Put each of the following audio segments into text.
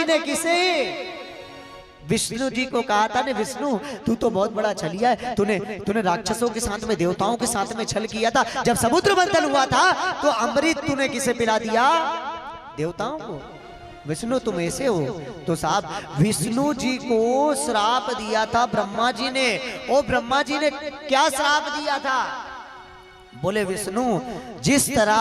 ने किसे? विष्णु जी को कहा था ने, विष्णु तू तो बहुत बड़ा छलिया है, तूने राक्षसों के साथ में, देवताओं के साथ में छल किया था। जब समुद्र मंथन हुआ था तो अमृत तूने किसे पिला दिया? देवताओं को। विष्णु तुम ऐसे हो? तो साहब विष्णु जी को श्राप दिया था ब्रह्मा जी ने। ओ ब्रह्मा जी ने क्या श्राप दिया था? बोले विष्णु जिस तरह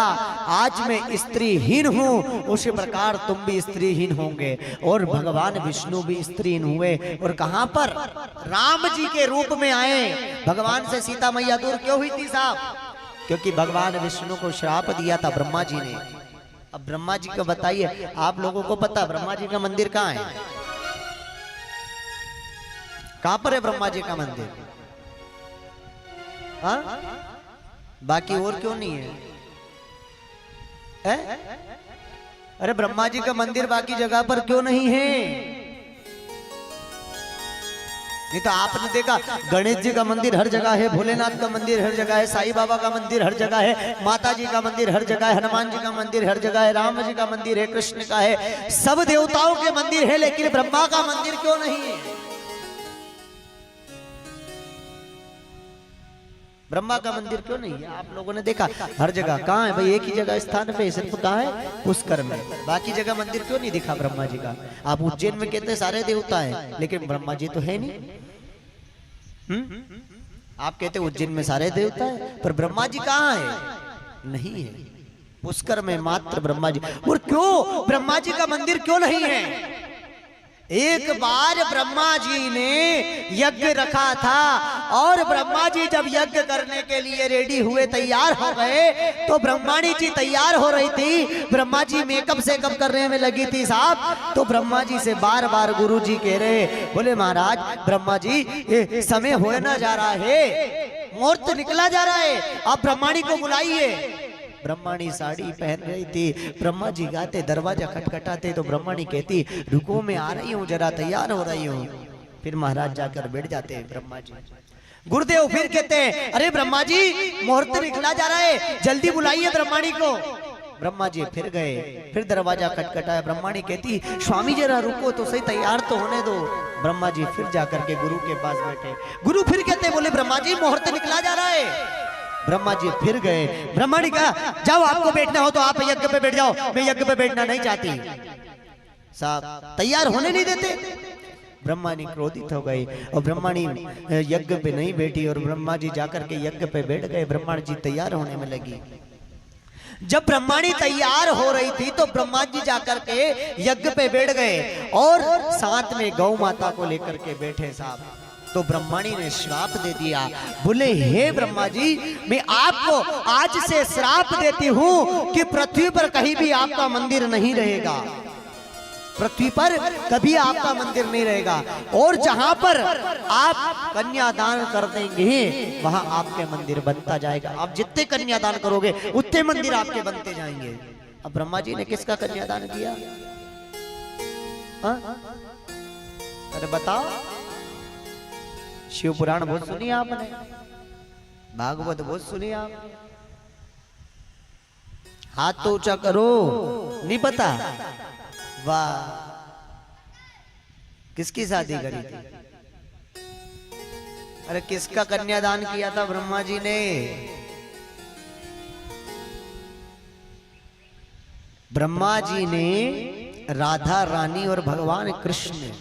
आज मैं स्त्रीहीन हूं उसी प्रकार तुम भी स्त्रीहीन होंगे। और भगवान विष्णु भी स्त्रीहीन हुए। और कहां पर? राम जी के रूप में आए। भगवान से सीता मैया दूर क्यों हुई थी साहब? क्योंकि भगवान विष्णु को श्राप दिया था ब्रह्मा जी ने। अब ब्रह्मा जी को बताइए, आप लोगों को पता ब्रह्मा जी का मंदिर कहाँ है? कहां पर है ब्रह्मा जी का मंदिर? हाँ? बाकी और क्यों नहीं है? अरे ब्रह्मा जी का मंदिर बाकी जगह पर क्यों नहीं है? नहीं तो आपने देखा गणेश जी का मंदिर हर जगह है, भोलेनाथ का मंदिर हर जगह है, साईं बाबा का मंदिर हर जगह है, माता जी का मंदिर हर जगह है, हनुमान जी का मंदिर हर जगह है, राम जी का मंदिर है, कृष्ण का है, सब देवताओं के मंदिर है, लेकिन ब्रह्मा का मंदिर क्यों नहीं है? ब्रह्मा का मंदिर क्यों नहीं है? आप लोगों ने देखा हर जगह। कहाँ है भाई? एक ही जगह स्थान पे सिर्फ कहाँ है? पुष्कर में। बाकी जगह मंदिर क्यों नहीं दिखा ब्रह्मा जी का? आप उज्जैन में कहते हैं सारे देवता हैं, लेकिन ब्रह्मा जी तो है नहीं। आप कहते हैं उज्जैन में सारे देवता है, पर ब्रह्मा जी कहाँ है? नहीं है। पुष्कर में मात्र ब्रह्मा जी। और क्यों ब्रह्मा जी का मंदिर क्यों नहीं है? एक बार ब्रह्मा जी ने यज्ञ रखा था और ब्रह्मा जी जब यज्ञ करने के लिए रेडी हुए, तैयार हो गए, तो ब्रह्माणी जी तैयार हो रही थी। ब्रह्मा जी मेकअप सेकअप करने में लगी थी साहब। तो ब्रह्मा जी से बार बार गुरु जी कह रहे, बोले महाराज ब्रह्मा जी ये समय होए ना जा रहा है, मुहूर्त निकला जा रहा है, आप ब्रह्माणी को बुलाइए। ब्रह्माणी साड़ी पहन रही थी। ब्रह्मा जी गाते, दरवाजा खटखटाते तो ब्रह्माणी कहती रुको मैं आ रही हूँ, जरा तैयार हो रही हूँ। फिर महाराज जाकर बैठ जाते हैं ब्रह्मा जी। गुरुदेव फिर कहते हैं अरे ब्रह्मा जी मुहूर्त निकला जा रहा है, जल्दी बुलाइए ब्रह्माणी को। ब्रह्मा जी फिर गए, फिर दरवाजा खटखटाया। ब्रह्माणी कहती स्वामी जरा रुको तो सही, तैयार तो होने दो। ब्रह्मा जी फिर जाकर के गुरु के पास बैठे। गुरु फिर कहते बोले ब्रह्मा जी मुहूर्त निकला जा रहा है। ब्रह्मा जी फिर गए। ब्रह्माणी कहा जाओ आपको बैठना हो तो आप यज्ञ पे बैठ जाओ, मैं यज्ञ पे बैठना नहीं चाहती। साहब तैयार होने नहीं देते। ब्रह्माणी क्रोधित हो गई और ब्रह्माणी यज्ञ पे नहीं बैठी और ब्रह्मा जी जाकर के यज्ञ पे बैठ गए। ब्रह्मा जी तैयार होने में लगी। जब ब्रह्माणी तैयार हो रही थी तो ब्रह्मा जी जाकर के यज्ञ पे बैठ गए और साथ में गौ माता को लेकर के बैठे साहब। तो ब्रह्माणी ने श्राप दे दिया। बोले हे ब्रह्मा जी मैं आपको आज से श्राप देती हूं कि पृथ्वी पर कहीं भी आपका मंदिर नहीं रहेगा, पृथ्वी पर कभी आपका मंदिर नहीं रहेगा, और जहां पर आप कन्यादान कर देंगे वहां आपके मंदिर बनता जाएगा। आप जितने कन्यादान करोगे उतने मंदिर आपके बनते जाएंगे। अब ब्रह्मा जी ने किसका कन्यादान किया? अरे बताओ। शिव पुराण बहुत सुनी आपने, भागवत बहुत सुनी आप। हाथ तो ऊंचा करो, नहीं पता? वाह, किसकी शादी करी थी? अरे किसका कन्यादान किया था ब्रह्मा जी ने? ब्रह्मा जी ने राधा रानी और भगवान कृष्ण।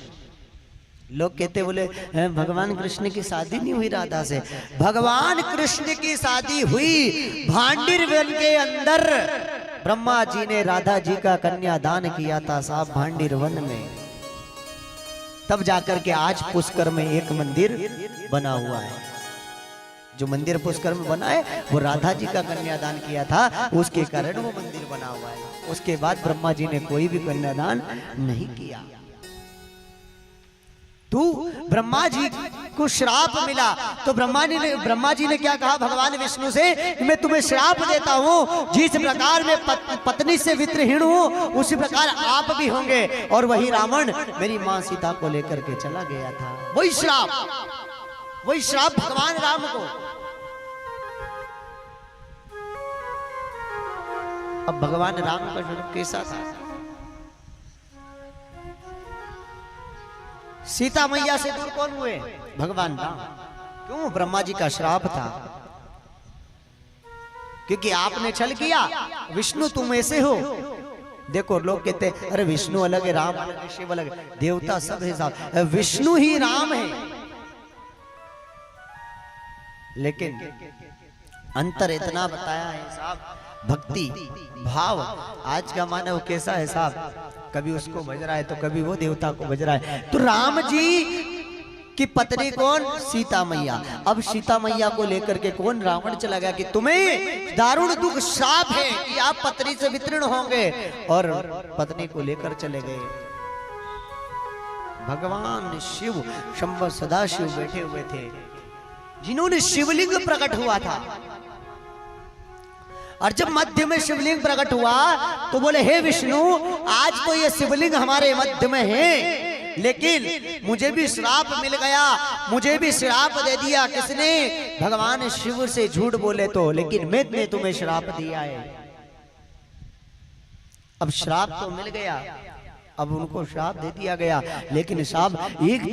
लोग कहते बोले भगवान कृष्ण की शादी नहीं हुई राधा से। भगवान कृष्ण की शादी हुई भांडिर वन के अंदर। ब्रह्मा जी ने राधा जी का कन्यादान किया था साहब भांडिर वन में। तब जाकर के आज पुष्कर में एक मंदिर बना हुआ है। जो मंदिर पुष्कर में बना है वो राधा जी का कन्यादान किया था, उसके कारण वो मंदिर बना हुआ है। उसके बाद ब्रह्मा जी ने कोई भी कन्यादान नहीं किया। तू ब्रह्मा जी को श्राप मिला तो ब्रह्मा जी ने क्या कहा भगवान विष्णु से? मैं तुम्हें श्राप देता हूँ, जिस प्रकार मैं पत्नी से वित्रहीन हूँ उसी प्रकार आप भी होंगे। और वही रावण मेरी माँ सीता को लेकर के चला गया था। वही श्राप भगवान राम को। अब भगवान राम का जन्म कैसा था? सीता मैया से दूर कौन हुए? भगवान राम। क्यों? ब्रह्मा जी का श्राप था, क्योंकि आपने छल किया। विष्णु तुम ऐसे हो। देखो लोग कहते हैं अरे विष्णु अलग है, राम अलग है, शिव अलग है। देवता सब है साहब, विष्णु ही राम है। लेकिन अंतर इतना बताया है साहब, भक्ति भाव। आज का मानव कैसा है साहब, कभी उसको भज रहा है तो कभी वो देवता को भज रहा है। तो राम जी की पत्नी कौन? सीता मैया। अब सीता मैया को लेकर के कौन? रावण चला गया कि तुम्हें दारुण दुख श्राप है कि आप पत्नी से वितीर्ण होंगे, और पत्नी को लेकर चले गए। भगवान शिव शंभु सदाशिव बैठे हुए थे, जिन्होंने शिवलिंग प्रकट हुआ था। और जब मध्य में शिवलिंग प्रकट हुआ तो बोले हे विष्णु, आज तो ये शिवलिंग हमारे मध्य में है, लेकिन मुझे भी श्राप मिल गया, मुझे भी श्राप दे दिया। किसने? भगवान शिव से झूठ बोले तो, लेकिन मैंने तुम्हें श्राप दिया है। अब श्राप तो मिल गया, अब उनको श्राप दे दिया गया, लेकिन साहब एक